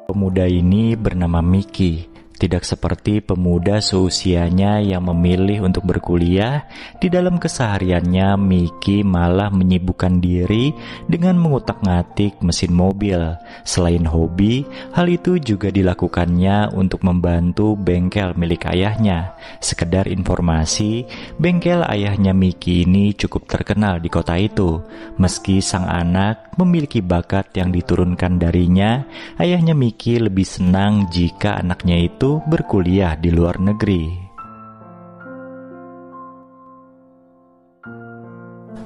Pemuda ini bernama Mickey. Tidak seperti pemuda seusianya yang memilih untuk berkuliah, di dalam kesehariannya Mickey malah menyibukkan diri dengan mengutak-ngatik mesin mobil. Selain hobi, hal itu juga dilakukannya untuk membantu bengkel milik ayahnya. Sekedar informasi, bengkel ayahnya Mickey ini cukup terkenal di kota itu. Meski sang anak memiliki bakat yang diturunkan darinya, ayahnya Mickey lebih senang jika anaknya itu berkuliah di luar negeri.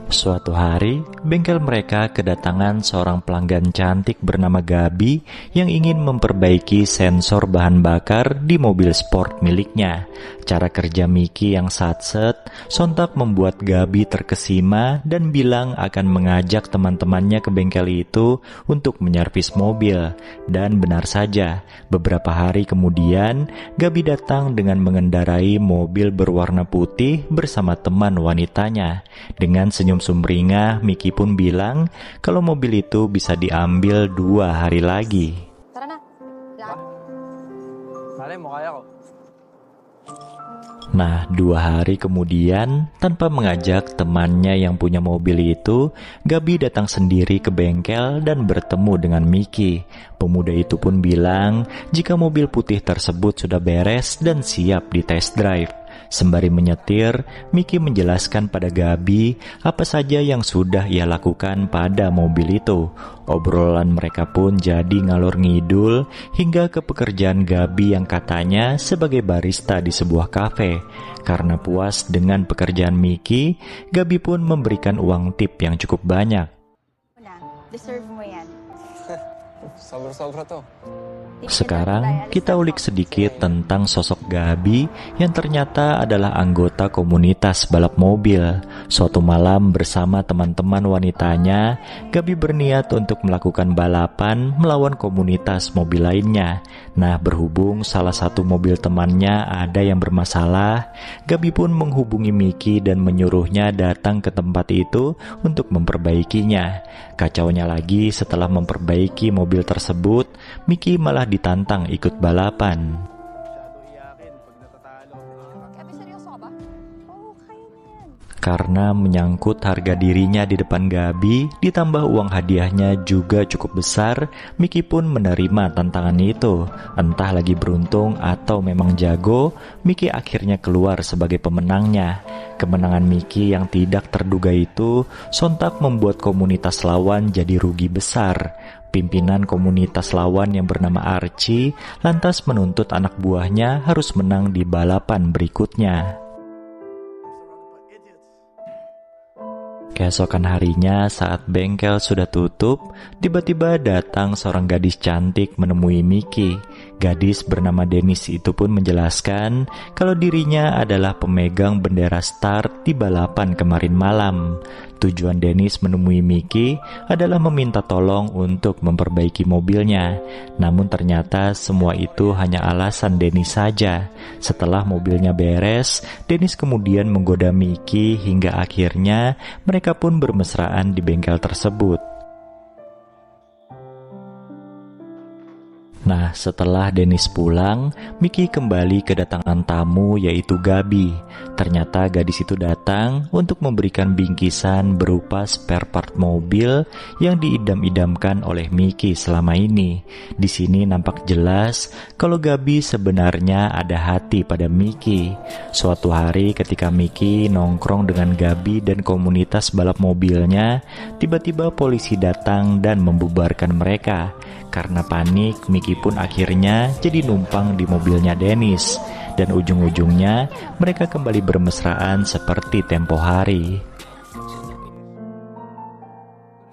Suatu hari, bengkel mereka kedatangan seorang pelanggan cantik bernama Gabi yang ingin memperbaiki sensor bahan bakar di mobil sport miliknya. Cara kerja Mickey yang satset sontak membuat Gabi terkesima dan bilang akan mengajak teman-temannya ke bengkel itu untuk menyervis mobil. Dan benar saja, beberapa hari kemudian Gabi datang dengan mengendarai mobil berwarna putih bersama teman wanitanya. Dengan senyum sumringah, Mickey pun bilang kalau mobil itu bisa diambil 2 hari lagi. Tara na. Malay mo, kaya ko. Nah, 2 hari kemudian, tanpa mengajak temannya yang punya mobil itu, Gabi datang sendiri ke bengkel dan bertemu dengan Mickey. Pemuda itu pun bilang jika mobil putih tersebut sudah beres dan siap di test drive. Sembari menyetir, Mickey menjelaskan pada Gabi apa saja yang sudah ia lakukan pada mobil itu. Obrolan mereka pun jadi ngalor ngidul hingga ke pekerjaan Gabi yang katanya sebagai barista di sebuah kafe. Karena puas dengan pekerjaan Mickey, Gabi pun memberikan uang tip yang cukup banyak. Deserve mo yan. Sobra-sobra to. Sekarang kita ulik sedikit tentang sosok Gabi yang ternyata adalah anggota komunitas balap mobil. Suatu malam bersama teman-teman wanitanya, Gabi berniat untuk melakukan balapan melawan komunitas mobil lainnya. Nah, berhubung salah satu mobil temannya ada yang bermasalah, Gabi pun menghubungi Mickey dan menyuruhnya datang ke tempat itu untuk memperbaikinya. Kacaunya lagi, setelah memperbaiki mobil tersebut, Mickey malah ditantang ikut balapan. Karena menyangkut harga dirinya di depan Gabi, ditambah uang hadiahnya juga cukup besar, Mickey pun menerima tantangan itu. Entah lagi beruntung atau memang jago, Mickey akhirnya keluar sebagai pemenangnya. Kemenangan Mickey yang tidak terduga itu sontak membuat komunitas lawan jadi rugi besar. Pimpinan komunitas lawan yang bernama Archie lantas menuntut anak buahnya harus menang di balapan berikutnya. Keesokan harinya saat bengkel sudah tutup, tiba-tiba datang seorang gadis cantik menemui Mickey. Gadis bernama Dennis itu pun menjelaskan kalau dirinya adalah pemegang bendera start di balapan kemarin malam. Tujuan Dennis menemui Mickey adalah meminta tolong untuk memperbaiki mobilnya. Namun ternyata semua itu hanya alasan Dennis saja. Setelah mobilnya beres, Dennis kemudian menggoda Mickey hingga akhirnya mereka pun bermesraan di bengkel tersebut. Nah, setelah Dennis pulang, Mickey kembali kedatangan tamu yaitu Gabi. Ternyata gadis itu datang untuk memberikan bingkisan berupa spare part mobil yang diidam-idamkan oleh Mickey selama ini. Di sini nampak jelas kalau Gabi sebenarnya ada hati pada Mickey. Suatu hari ketika Mickey nongkrong dengan Gabi dan komunitas balap mobilnya, tiba-tiba polisi datang dan membubarkan mereka. Karena panik, Mickey pun akhirnya jadi numpang di mobilnya Dennis. Dan ujung-ujungnya mereka kembali bermesraan seperti tempo hari.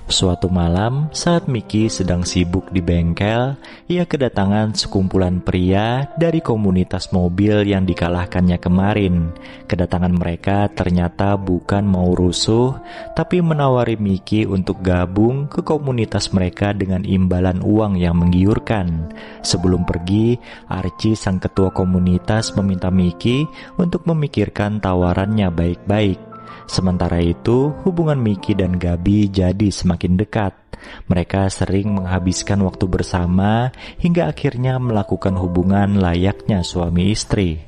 Suatu malam, saat Miki sedang sibuk di bengkel, ia kedatangan sekumpulan pria dari komunitas mobil yang dikalahkannya kemarin. Kedatangan mereka ternyata bukan mau rusuh, tapi menawari Miki untuk gabung ke komunitas mereka dengan imbalan uang yang menggiurkan. Sebelum pergi, Archie, sang ketua komunitas, meminta Miki untuk memikirkan tawarannya baik-baik. Sementara itu, hubungan Miki dan Gabi jadi semakin dekat. Mereka sering menghabiskan waktu bersama hingga akhirnya melakukan hubungan layaknya suami istri.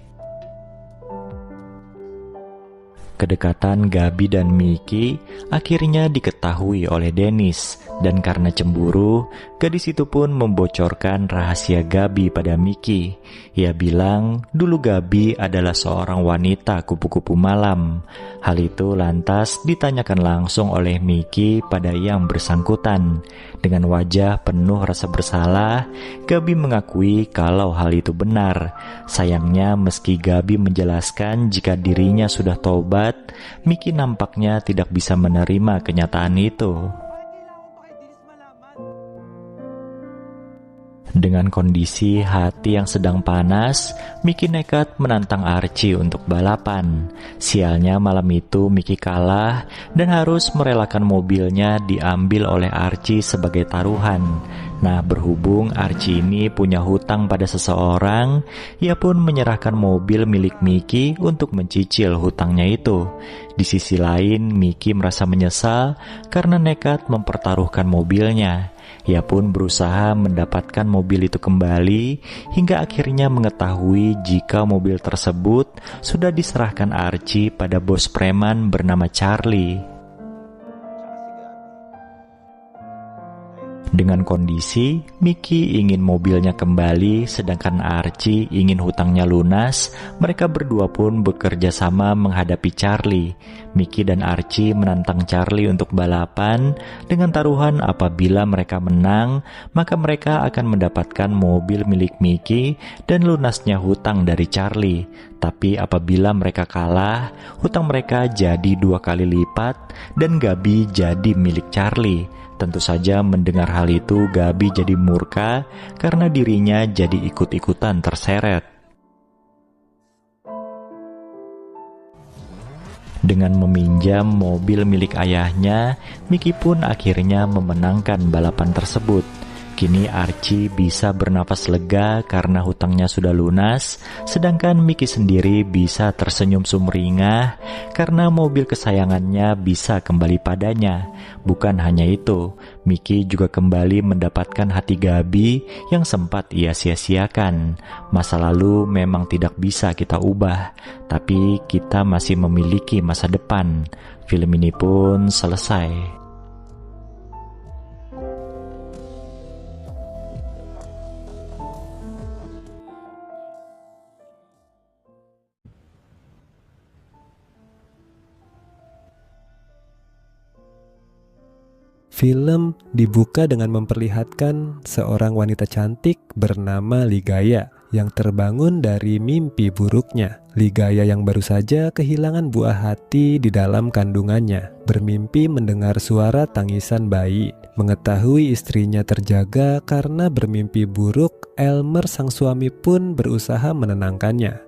Kedekatan Gabi dan Miki akhirnya diketahui oleh Dennis, dan karena cemburu, gadis itu pun membocorkan rahasia Gabi pada Miki. Ia bilang dulu Gabi adalah seorang wanita kupu-kupu malam. Hal itu lantas ditanyakan langsung oleh Miki pada yang bersangkutan. Dengan wajah penuh rasa bersalah, Gabi mengakui kalau hal itu benar. Sayangnya meski Gabi menjelaskan jika dirinya sudah tobat, Miki nampaknya tidak bisa menerima kenyataan itu. Dengan kondisi hati yang sedang panas, Miki nekat menantang Archie untuk balapan. Sialnya malam itu Miki kalah dan harus merelakan mobilnya diambil oleh Archie sebagai taruhan. Nah, berhubung Archie ini punya hutang pada seseorang, ia pun menyerahkan mobil milik Miki untuk mencicil hutangnya itu. Di sisi lain, Miki merasa menyesal karena nekat mempertaruhkan mobilnya. Ia pun berusaha mendapatkan mobil itu kembali hingga akhirnya mengetahui jika mobil tersebut sudah diserahkan Archie pada bos preman bernama Charlie. Dengan kondisi Miki ingin mobilnya kembali sedangkan Archie ingin hutangnya lunas, mereka berdua pun bekerja sama menghadapi Charlie. Miki dan Archie menantang Charlie untuk balapan dengan taruhan apabila mereka menang, maka mereka akan mendapatkan mobil milik Miki dan lunasnya hutang dari Charlie. Tapi apabila mereka kalah, hutang mereka jadi 2 kali lipat dan Gabi jadi milik Charlie. Tentu saja mendengar hal itu Gabi jadi murka karena dirinya jadi ikut-ikutan terseret. Dengan meminjam mobil milik ayahnya, Miki pun akhirnya memenangkan balapan tersebut. Kini Archie bisa bernapas lega karena hutangnya sudah lunas, sedangkan Miki sendiri bisa tersenyum sumringah karena mobil kesayangannya bisa kembali padanya. Bukan hanya itu, Miki juga kembali mendapatkan hati Gabi yang sempat ia sia-siakan. Masa lalu memang tidak bisa kita ubah, tapi kita masih memiliki masa depan. Film ini pun selesai. Film dibuka dengan memperlihatkan seorang wanita cantik bernama Ligaya yang terbangun dari mimpi buruknya. Ligaya yang baru saja kehilangan buah hati di dalam kandungannya, bermimpi mendengar suara tangisan bayi. Mengetahui istrinya terjaga karena bermimpi buruk, Elmer sang suami pun berusaha menenangkannya.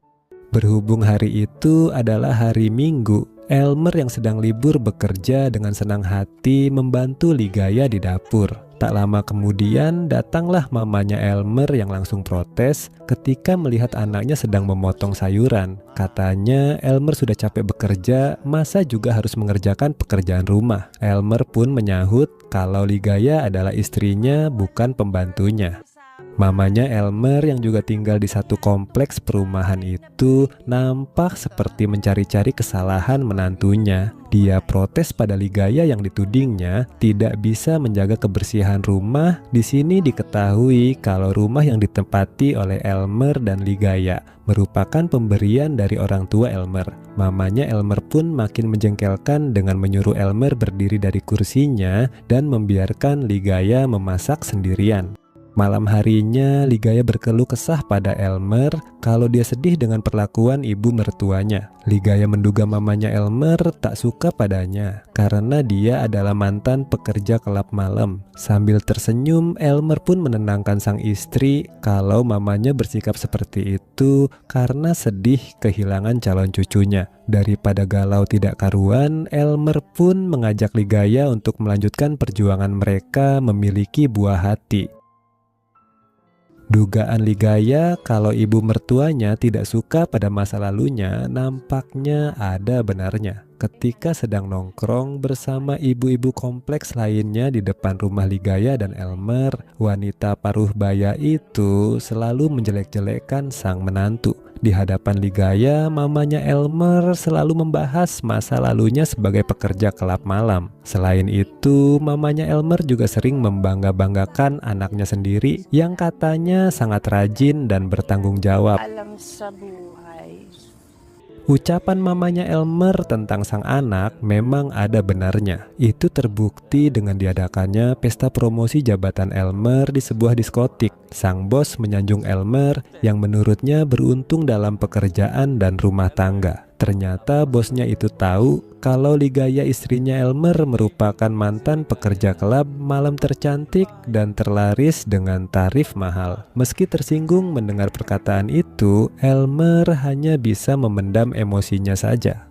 Berhubung hari itu adalah hari Minggu, Elmer yang sedang libur bekerja dengan senang hati membantu Ligaya di dapur. Tak lama kemudian datanglah mamanya Elmer yang langsung protes ketika melihat anaknya sedang memotong sayuran. Katanya Elmer sudah capek bekerja, masa juga harus mengerjakan pekerjaan rumah. Elmer pun menyahut kalau Ligaya adalah istrinya bukan pembantunya. Mamanya Elmer yang juga tinggal di satu kompleks perumahan itu nampak seperti mencari-cari kesalahan menantunya. Dia protes pada Ligaya yang ditudingnya tidak bisa menjaga kebersihan rumah. Di sini diketahui kalau rumah yang ditempati oleh Elmer dan Ligaya merupakan pemberian dari orang tua Elmer. Mamanya Elmer pun makin menjengkelkan dengan menyuruh Elmer berdiri dari kursinya dan membiarkan Ligaya memasak sendirian. Malam harinya, Ligaya berkeluh kesah pada Elmer kalau dia sedih dengan perlakuan ibu mertuanya. Ligaya menduga mamanya Elmer tak suka padanya karena dia adalah mantan pekerja kelab malam. Sambil tersenyum, Elmer pun menenangkan sang istri kalau mamanya bersikap seperti itu karena sedih kehilangan calon cucunya. Daripada galau tidak karuan, Elmer pun mengajak Ligaya untuk melanjutkan perjuangan mereka memiliki buah hati. Dugaan Ligaya kalau ibu mertuanya tidak suka pada masa lalunya nampaknya ada benarnya. Ketika sedang nongkrong bersama ibu-ibu kompleks lainnya di depan rumah Ligaya dan Elmer, wanita paruh baya itu selalu menjelek-jelekan sang menantu. Di hadapan Ligaya, mamanya Elmer selalu membahas masa lalunya sebagai pekerja kelab malam. Selain itu, mamanya Elmer juga sering membangga-banggakan anaknya sendiri yang katanya sangat rajin dan bertanggung jawab. Alam sa buhay. Ucapan mamanya Elmer tentang sang anak memang ada benarnya. Itu terbukti dengan diadakannya pesta promosi jabatan Elmer di sebuah diskotik. Sang bos menyanjung Elmer yang menurutnya beruntung dalam pekerjaan dan rumah tangga. Ternyata bosnya itu tahu kalau Ligaya istrinya Elmer merupakan mantan pekerja kelab malam tercantik dan terlaris dengan tarif mahal. Meski tersinggung mendengar perkataan itu, Elmer hanya bisa memendam emosinya saja.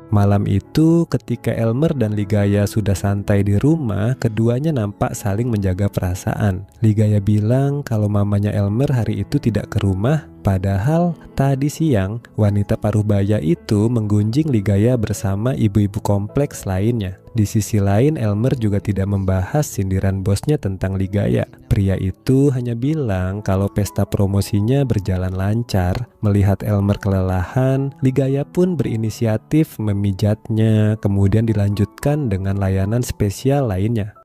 Malam itu ketika Elmer dan Ligaya sudah santai di rumah, keduanya nampak saling menjaga perasaan. Ligaya bilang kalau mamanya Elmer hari itu tidak ke rumah, padahal tadi siang wanita paruh baya itu menggunjing Ligaya bersama ibu-ibu kompleks lainnya. Di sisi lain, Elmer juga tidak membahas sindiran bosnya tentang Ligaya. Pria itu hanya bilang kalau pesta promosinya berjalan lancar. Melihat Elmer kelelahan, Ligaya pun berinisiatif memijatnya, kemudian dilanjutkan dengan layanan spesial lainnya.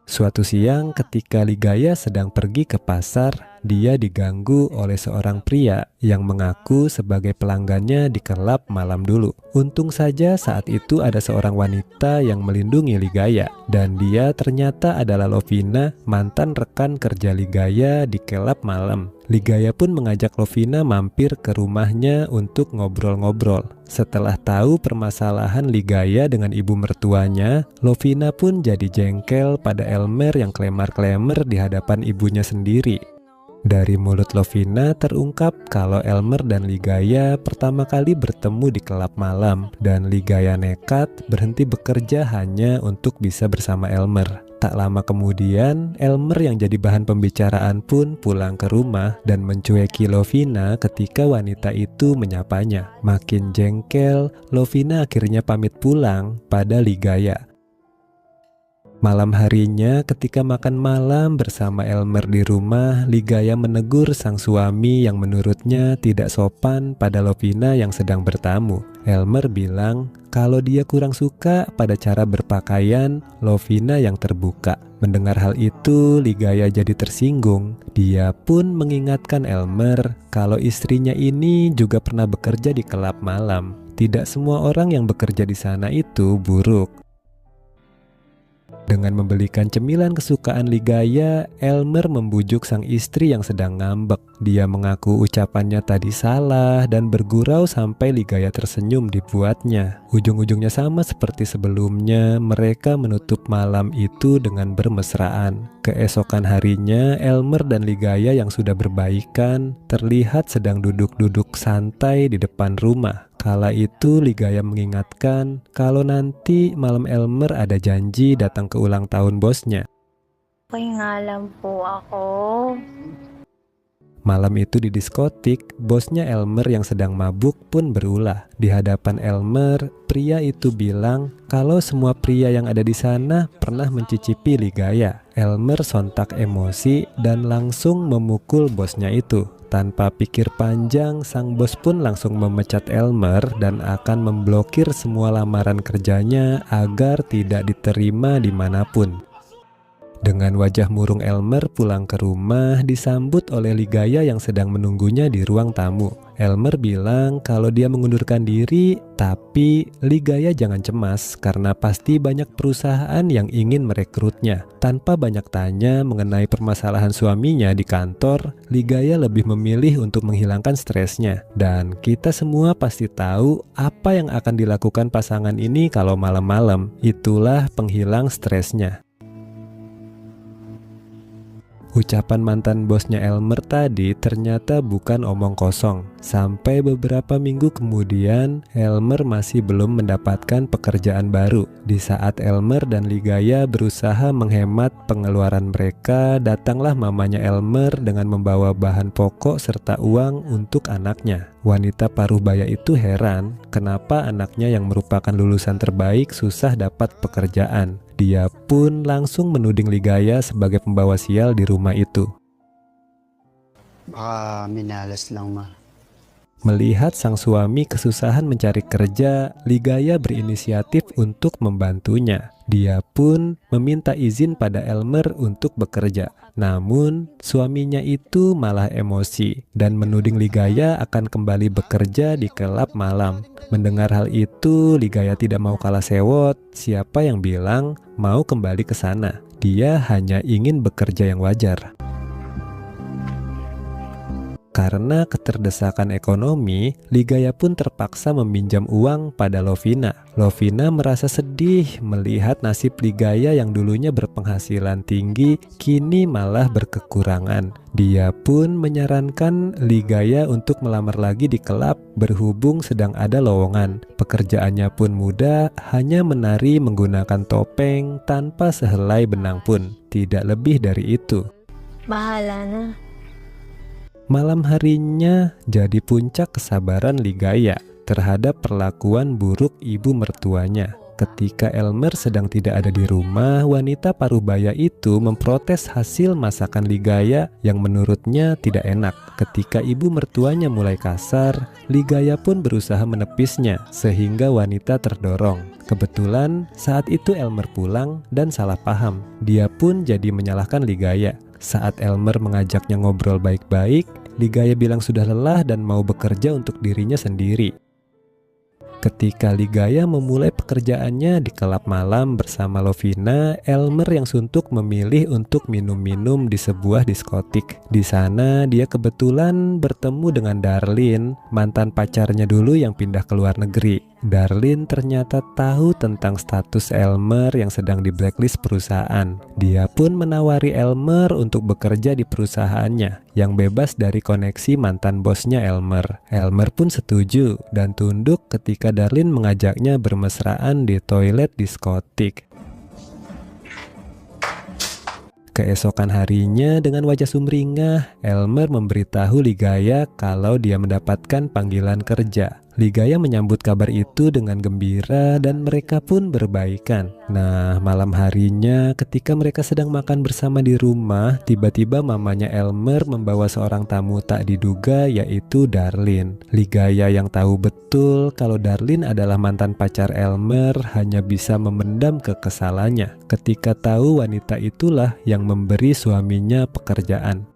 Suatu siang ketika Ligaya sedang pergi ke pasar, dia diganggu oleh seorang pria yang mengaku sebagai pelanggannya di kelab malam dulu. Untung saja saat itu ada seorang wanita yang melindungi Ligaya, dan dia ternyata adalah Lovina, mantan rekan kerja Ligaya di kelab malam. Ligaya pun mengajak Lovina mampir ke rumahnya untuk ngobrol-ngobrol. Setelah tahu permasalahan Ligaya dengan ibu mertuanya, Lovina pun jadi jengkel pada Elmer yang klemar-klemer di hadapan ibunya sendiri. Dari mulut Lovina terungkap kalau Elmer dan Ligaya pertama kali bertemu di kelab malam dan Ligaya nekat berhenti bekerja hanya untuk bisa bersama Elmer. Tak lama kemudian, Elmer yang jadi bahan pembicaraan pun pulang ke rumah dan mencueki Lovina ketika wanita itu menyapanya. Makin jengkel, Lovina akhirnya pamit pulang pada Ligaya. Malam harinya ketika makan malam bersama Elmer di rumah, Ligaya menegur sang suami yang menurutnya tidak sopan pada Lovina yang sedang bertamu. Elmer bilang kalau dia kurang suka pada cara berpakaian Lovina yang terbuka. Mendengar hal itu, Ligaya jadi tersinggung. Dia pun mengingatkan Elmer kalau istrinya ini juga pernah bekerja di kelab malam. Tidak semua orang yang bekerja di sana itu buruk. Dengan membelikan cemilan kesukaan Ligaya, Elmer membujuk sang istri yang sedang ngambek. Dia mengaku ucapannya tadi salah dan bergurau sampai Ligaya tersenyum dibuatnya. Ujung-ujungnya sama seperti sebelumnya, mereka menutup malam itu dengan bermesraan. Keesokan harinya, Elmer dan Ligaya yang sudah berbaikan terlihat sedang duduk-duduk santai di depan rumah. Kala itu Ligaya mengingatkan kalau nanti malam Elmer ada janji datang ke ulang tahun bosnya. Okay nga lang po ako. Malam itu di diskotik, bosnya Elmer yang sedang mabuk pun berulah. Di hadapan Elmer, pria itu bilang kalau semua pria yang ada di sana pernah mencicipi Ligaya. Elmer sontak emosi dan langsung memukul bosnya itu. Tanpa pikir panjang, sang bos pun langsung memecat Elmer dan akan memblokir semua lamaran kerjanya agar tidak diterima dimanapun. Dengan wajah murung, Elmer pulang ke rumah disambut oleh Ligaya yang sedang menunggunya di ruang tamu. Elmer bilang kalau dia mengundurkan diri, tapi Ligaya jangan cemas karena pasti banyak perusahaan yang ingin merekrutnya. Tanpa banyak tanya mengenai permasalahan suaminya di kantor, Ligaya lebih memilih untuk menghilangkan stresnya. Dan kita semua pasti tahu apa yang akan dilakukan pasangan ini kalau malam-malam. Itulah penghilang stresnya. Ucapan mantan bosnya Elmer tadi ternyata bukan omong kosong. Sampai beberapa minggu kemudian, Elmer masih belum mendapatkan pekerjaan baru. Di saat Elmer dan Ligaya berusaha menghemat pengeluaran mereka, datanglah mamanya Elmer dengan membawa bahan pokok serta uang untuk anaknya. Wanita paruh baya itu heran kenapa anaknya yang merupakan lulusan terbaik susah dapat pekerjaan. Dia pun langsung menuding Ligaya sebagai pembawa sial di rumah itu. Baka minalas lang, ma. Melihat sang suami kesusahan mencari kerja, Ligaya berinisiatif untuk membantunya. Dia pun meminta izin pada Elmer untuk bekerja. Namun, suaminya itu malah emosi dan menuding Ligaya akan kembali bekerja di kelab malam. Mendengar hal itu, Ligaya tidak mau kalah sewot. Siapa yang bilang mau kembali ke sana? Dia hanya ingin bekerja yang wajar. Karena keterdesakan ekonomi, Ligaya pun terpaksa meminjam uang pada Lovina. Lovina merasa sedih melihat nasib Ligaya yang dulunya berpenghasilan tinggi, kini malah berkekurangan. Dia pun menyarankan Ligaya untuk melamar lagi di kelab, berhubung sedang ada lowongan. Pekerjaannya pun mudah, hanya menari menggunakan topeng tanpa sehelai benang pun. Tidak lebih dari itu. Bahala na. Malam harinya jadi puncak kesabaran Ligaya terhadap perlakuan buruk ibu mertuanya. Ketika Elmer sedang tidak ada di rumah, wanita paruhbaya itu memprotes hasil masakan Ligaya yang menurutnya tidak enak. Ketika ibu mertuanya mulai kasar, Ligaya pun berusaha menepisnya sehingga wanita terdorong. Kebetulan saat itu Elmer pulang dan salah paham. Dia pun jadi menyalahkan Ligaya. Saat Elmer mengajaknya ngobrol baik-baik, Ligaya bilang sudah lelah dan mau bekerja untuk dirinya sendiri. Ketika Ligaya memulai pekerjaannya di kelab malam bersama Lovina, Elmer yang suntuk memilih untuk minum-minum di sebuah diskotik. Di sana dia kebetulan bertemu dengan Darlene, mantan pacarnya dulu yang pindah ke luar negeri. Darlene ternyata tahu tentang status Elmer yang sedang di blacklist perusahaan. Dia pun menawari Elmer untuk bekerja di perusahaannya yang bebas dari koneksi mantan bosnya Elmer. Elmer pun setuju dan tunduk ketika Darlene mengajaknya bermesraan di toilet diskotik. Keesokan harinya dengan wajah sumringah, Elmer memberitahu Ligaya kalau dia mendapatkan panggilan kerja. Ligaya menyambut kabar itu dengan gembira dan mereka pun berbaikan. Nah, malam harinya ketika mereka sedang makan bersama di rumah, tiba-tiba mamanya Elmer membawa seorang tamu tak diduga, yaitu Darlene. Ligaya yang tahu betul kalau Darlene adalah mantan pacar Elmer hanya bisa memendam kekesalannya ketika tahu wanita itulah yang memberi suaminya pekerjaan.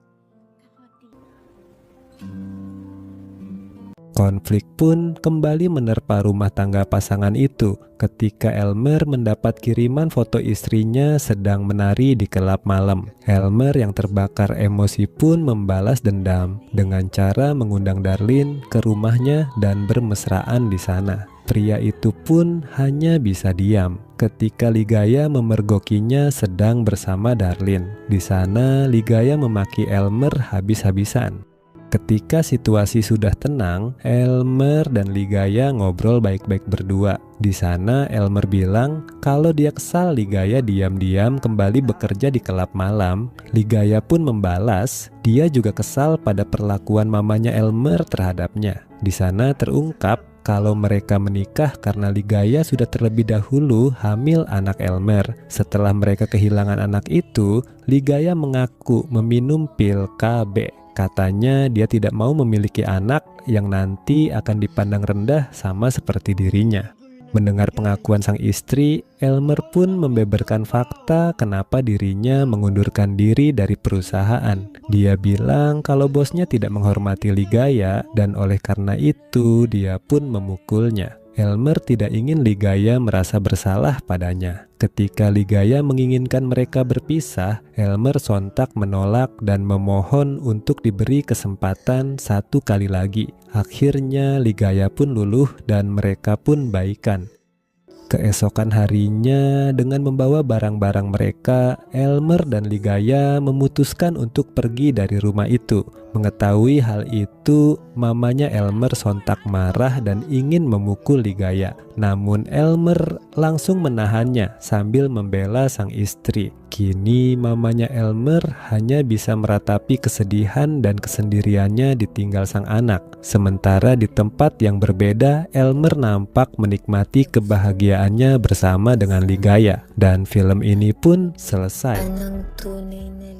Konflik pun kembali menerpa rumah tangga pasangan itu ketika Elmer mendapat kiriman foto istrinya sedang menari di kelab malam. Elmer yang terbakar emosi pun membalas dendam dengan cara mengundang Darlene ke rumahnya dan bermesraan di sana. Pria itu pun hanya bisa diam ketika Ligaya memergokinya sedang bersama Darlene. Di sana Ligaya memaki Elmer habis-habisan. Ketika situasi sudah tenang, Elmer dan Ligaya ngobrol baik-baik berdua. Di sana Elmer bilang kalau dia kesal Ligaya diam-diam kembali bekerja di kelab malam. Ligaya pun membalas, dia juga kesal pada perlakuan mamanya Elmer terhadapnya. Di sana terungkap kalau mereka menikah karena Ligaya sudah terlebih dahulu hamil anak Elmer. Setelah mereka kehilangan anak itu, Ligaya mengaku meminum pil KB. Katanya dia tidak mau memiliki anak yang nanti akan dipandang rendah sama seperti dirinya. Mendengar pengakuan sang istri, Elmer pun membeberkan fakta kenapa dirinya mengundurkan diri dari perusahaan. Dia bilang kalau bosnya tidak menghormati Ligaya dan oleh karena itu dia pun memukulnya. Elmer tidak ingin Ligaya merasa bersalah padanya. Ketika Ligaya menginginkan mereka berpisah, Elmer sontak menolak dan memohon untuk diberi kesempatan satu kali lagi. Akhirnya Ligaya pun luluh dan mereka pun baikan. Keesokan harinya, dengan membawa barang-barang mereka, Elmer dan Ligaya memutuskan untuk pergi dari rumah itu. Mengetahui hal itu, mamanya Elmer sontak marah dan ingin memukul Ligaya. Namun Elmer langsung menahannya sambil membela sang istri. Kini mamanya Elmer hanya bisa meratapi kesedihan dan kesendiriannya ditinggal sang anak. Sementara di tempat yang berbeda, Elmer nampak menikmati kebahagiaannya bersama dengan Ligaya. Dan film ini pun selesai. Anong tunay na